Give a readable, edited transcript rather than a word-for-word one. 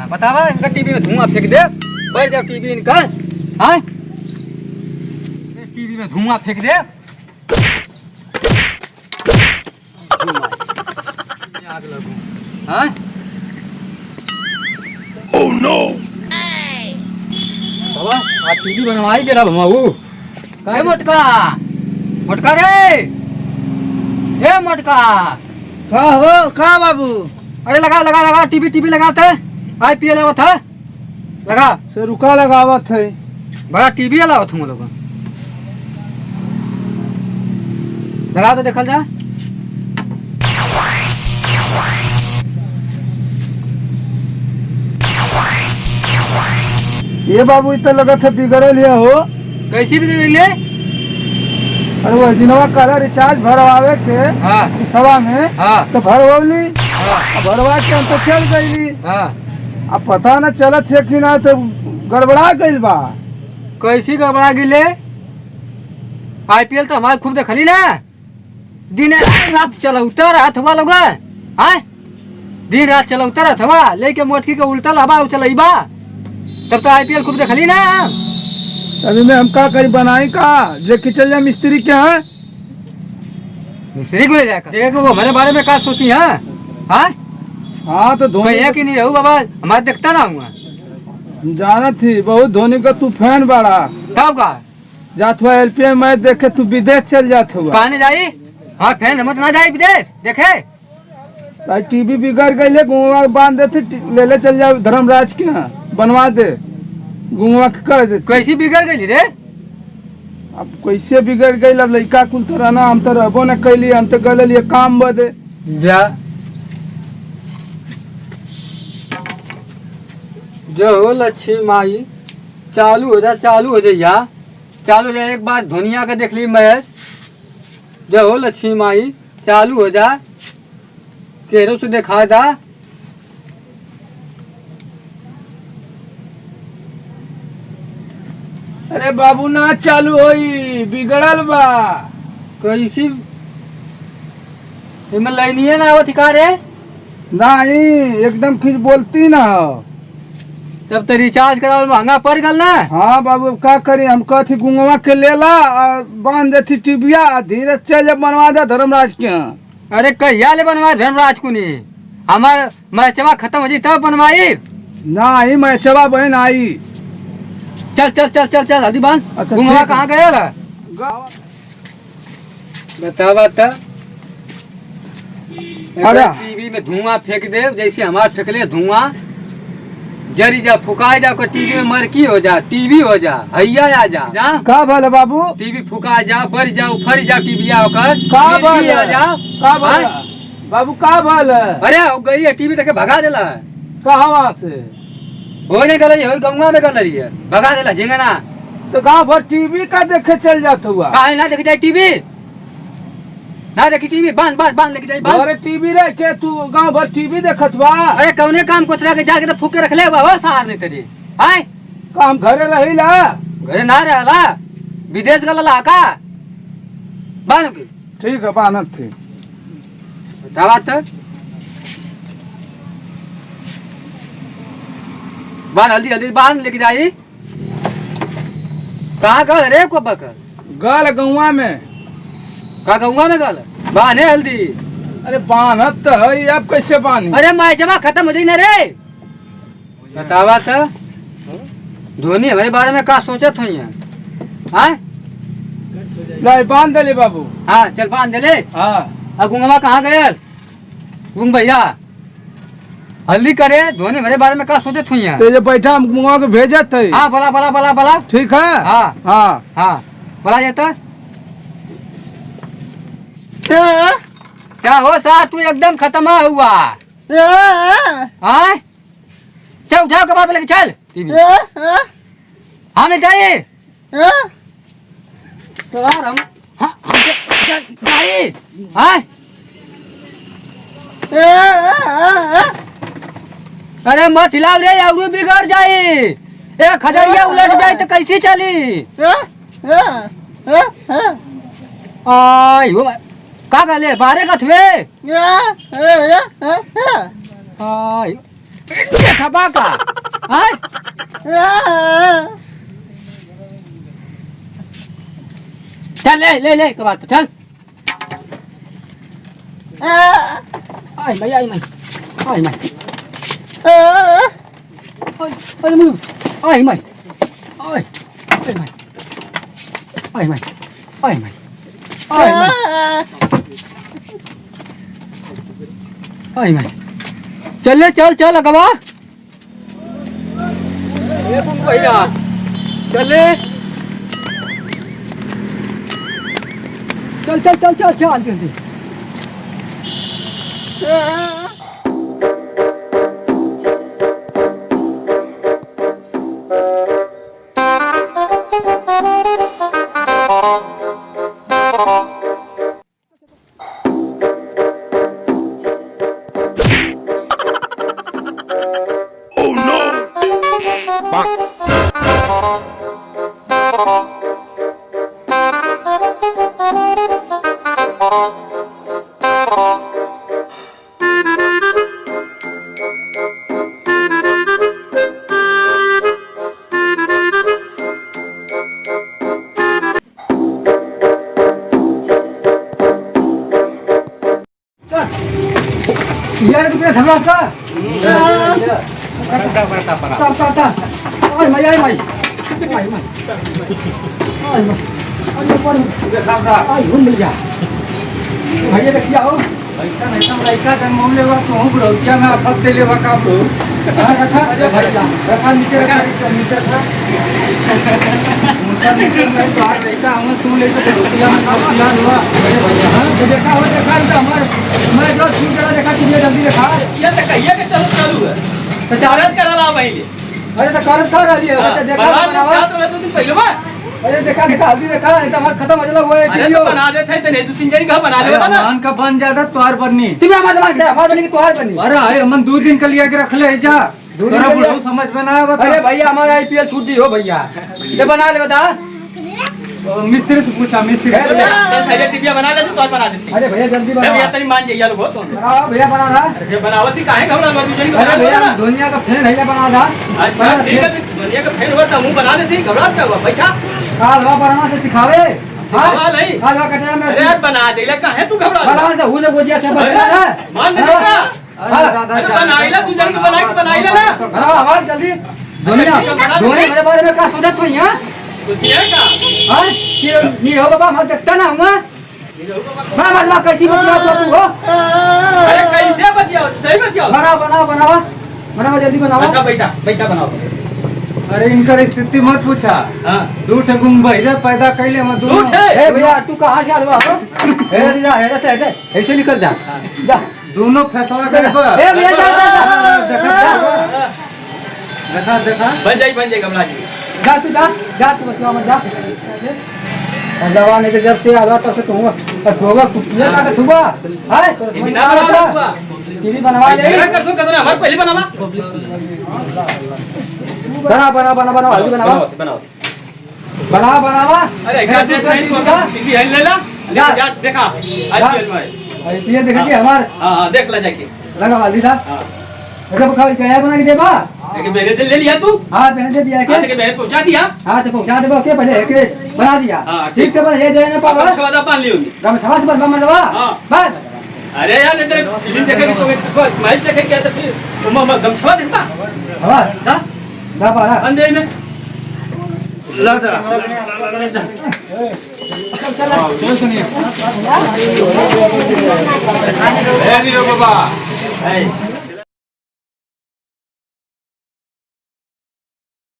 बतावा इनका टीवी में धुआं फेंक दे। बैठ जाओ टीवी इनका। हाँ टीवी में धुआं फेंक दे। आग लगू। हाँ ओह नो बाबा आज टीवी बनवाई दे रहा भमाऊ। कहे मोटका मोटका रे ए मोटका का हो का बाबू। अरे लगा लगा लगा टीवी लगाते IPL आवत है लगा से रुका लगावत है। बड़ा टीवी वाला तुम लोग लगा तो देखल जा। ये बाबू इतना लगत है बिगड़ल है हो। कैसी भी ले। अरे वो दिनवा कल रिचार्ज भरवावे के हाँ सवा में हाँ तो भरवली हाँ भरवा के हम तो चल गईली। हाँ अब पता न चलत है कि ना तो गड़बड़ा गइल बा। कैसी गड़बड़ा गिले। IPL तो हमारे खूब देखली ना। दिन रात चला उतर हाथ हुआ लोग। हाँ दिन रात चला उतर हाथ हुआ लेके मोटकी के उल्टा लबा चलईबा तब तो IPL खूब देखली ना। अभी में हम का करी बनाई का लेके चल जा मिस्त्री के। हैं मिस्त्री को ले जाकर देखो वो हमारे बारे में क्या सोची है। हाँ हाँ तो धोनी भैया की नहीं रहू बाबा हमारे देखता ना हुआ। जाना थी बहुत धोनी का तू फैन बड़ा। कब का जात हुआ LPL मैच देखे तू विदेश चल जात हुआ। कहानी जाई। हाँ फैन मत ना जाई विदेश देखे। भाई टीवी बिगड़ गई ले गुंगवा बांध देते ले ले चल जाओ धर्मराज के यहाँ बनवा दे गुंगवा के कर दे। कैसी बिगड़ गई रे। अब कैसे बिगड़ गई अब लड़का कुल तो रहना हम तो रहबो न कैली हम तो गल लिए काम बदे जा जो हो लक्ष्मी माई चालू हो जा चालू हो जा एक बार दुनिया का देख ली मैच। जो हो लक्ष्मी माई चालू हो जा केरो से देखा जा। अरे बाबू ना चालू होई बिगड़ल बा। कैसी इनमें लाइनिए ना आवत का रे। नहीं एकदम खिच बोलती ना हो। तब तो रिचार्ज करावल महंगा पड़ गल ना। हाँ बाबू का करी हम कथी गुंगवा के लेला और बांध देती टिबिया धीरे चल जब बनवा दे धर्मराज के यहाँ। अरे कहिया ले बनवा धर्मराज को नहीं हमार मैचवा खत्म हो जी तब बनवाई। नहीं मैं चबा बहन आई। चल चल चल चल चल हल्दी बांध। अच्छा, घुमा ठीक है। कहाँ गया ला बता बता। अरे। टीवी में धुआं फेंक दे जैसे हमार फेंकले धुआं जरी जा फुकाए जा टीवी में मरकी हो जा टीवी हो जा हैया आ जा जा का भले बाबू टीवी फुका जा बढ़ जा उफर जा टीवी आकर का मिर्गी आ जा। का भले हाँ? बाबू का भले अरे हो गई है टीवी तक भगा देला कहाँ से हो नहीं गल हो गंगा में गल रही है भगा देला झिंगना। तो गाँव भर टीवी का देखे चल जात हुआ। काहे ना देख जाए टीवी ना देखी टीवी बांध बांध बांध लेके जाए बांध। अरे टीवी रह के तू गाँव भर टीवी देखत बा। अरे कौने काम कोतरा के जाके तो फूके रख ले हो सार नहीं तेरी। आए काम घरे रही ला घरे ना रहला विदेश गलला का बांध के ठीक है बानत थी। बता बात बांध हल्दी हल्दी बांध लेके जाई। कहाँ गल रे को बकर गल गौवा में का गंगा में गल बांधे हल्दी। अरे बानत तो है अब कैसे बानी। अरे मैचवा खत्म हो जाई ना रे। बतावा तो धोनी हमारे बारे में का सोचत हुई है। हाँ लाई बांध दे बाबू। हाँ चल बांध दे ले। हाँ अब गुंगवा कहाँ गए गुंग भैया हल्दी करे धोनी मेरे बारे में का सोचत हुई है। तो ये बैठा हम मुँह के भेजत है। हाँ बोला बोला बोला बोला ठीक है हाँ हाँ हाँ बोला जाता क्या हो सार तू एकदम खत्म हुआ। हाँ चल उठाओ कबाड़ पे लेके चल टीवी। हाँ मिल जाइए सर हम हाँ जाइए। हाँ अरे मत हिलाओ रे और बिगड़ जाए एक खजरिया उलट जाए तो कैसी चली। आई हो का गले बारे कथवे आई देखा बाका हाँ चल ले ले ले कबाड़ पे चल आई मई आई मई आई मई आई मई आई मई आई मई आई मई आई मई आई मई चल ले चल चल अगवा ये तुम भैया चल ले चल चल चल चल चल जल्दी यार तुमने धमला का करता आई मई आई मई आई मई आई मई आई पर आई घूम मिल जा भैया देखिए आओ ऐसा नहीं सब लड़का जब मोम लेवा तो हम बुढ़ौतिया में afat दे लेवा का तो रखा भैया रखा नीचे रखा रखा मुझे नीचे में तो आज लड़का हम तुम लेके बुढ़ौतिया में सब किया हुआ अरे भैया हां ये देखा हो देखा तो हमार मैं जो छूट गया देखा तुमने जल्दी देखा ये तो कहिए के चलो चालू है तो चारत करा ला पहले अरे तो करत था रही है देखा बना चाहत वाला तो दिन पहले में अरे देखा देखा हल्दी देखा ऐसा हमारा खत्म हो चला हुआ है अरे तो बना देते थे तो 2-3 जरी का बना ले बता ना मान का बन जाता तोहार बननी तुम्हें हमारे दिमाग से हमारे बनी की तोहार बनी अरे आए हमन 2 दिन के लिए रख ले जा दो दिन तोरा के लिए? बुढ़ऊ समझ में ना बता अरे भैया हमारा आईपीएल छूट जी हो भैया ये बना ले बता मिस्त्री से पूछा मिस्त्री है भैया। ये साइड टिबिया बना ले तो बना देते अरे भैया जल्दी भैया बना तनी मान जाइए लोग तो बनाओ भैया बना था ये बनावती काहे घबरा लो 2 जरी का अरे भैया बना दुनिया का फैन है बना था अच्छा ठीक है दुनिया का फैन हुआ तो मुंह बना देते घबरा क्या हुआ बैठा काल हवा परमा से सिखावे सिखावा नहीं। काल हवा कटरा में अरे यार बना दे ले काहे तू घबरा बना से हुले गोजिया से बना ना मान नहीं देगा अरे बनाइला 2 जरी का बनाइला ना बनाओ आवाज जल्दी दुनिया दुनिया मेरे बारे में क्या सोचत हो यहाँ कुछ है का हाँ ये नहीं हो बाबा मैं देखता ना हुआ मैं मतलब कैसी बतिया तू हो अरे कैसे बतियाओ सही बतियाओ बनाओ बनाओ बनाओ बनाओ जल्दी बनाओ अच्छा बैठा बैठा बनाओ अरे इनकर स्थिति मत पूछा हां 2 ठे गुम बहिरे पैदा कैले हम दू ठे? ए भैया तू कहाँ से आलवा हो ए जा ऐसे ऐसे निकल जा जा दोनों फैसला करे ए भैया जा देखा देखा बन जाई कमला जी जा तू बचवा मत जा जवान के जब से आलवा तब से तू होगा कुटिया का सुबह हाय टीवी ना बनवा दूंगा टीवी बनवा ले मेरा कर दूं कदर हमारे पहले बनावा बना हल्दी बनावा बनावा अरे क्या देख रही तू टीवी है ले ला जा देखा आईपीएल में ये देखा कि हमार हां देख ले जाके लगा हल्दी था हां ऐसा खाओ क्या बना के देबा लेकिन मेरे से ले लिया तू हां मैंने दे दिया हां के मैं पहुंचा दिया हाँ तो पहुंचा देबो के पहले के बना दिया हाँ, ठीक से बस ये जाए ना पावा अब छवादा पान ली होगी हम छवा से बस बम दवा हाँ। बस अरे यार इधर फिल्म देखेगी तो मैच देखेगी या तो फिर तुम गमछवा देता हवा हां जा पारा अंधे में ला दे चल सुनिए ए नीरो बाबा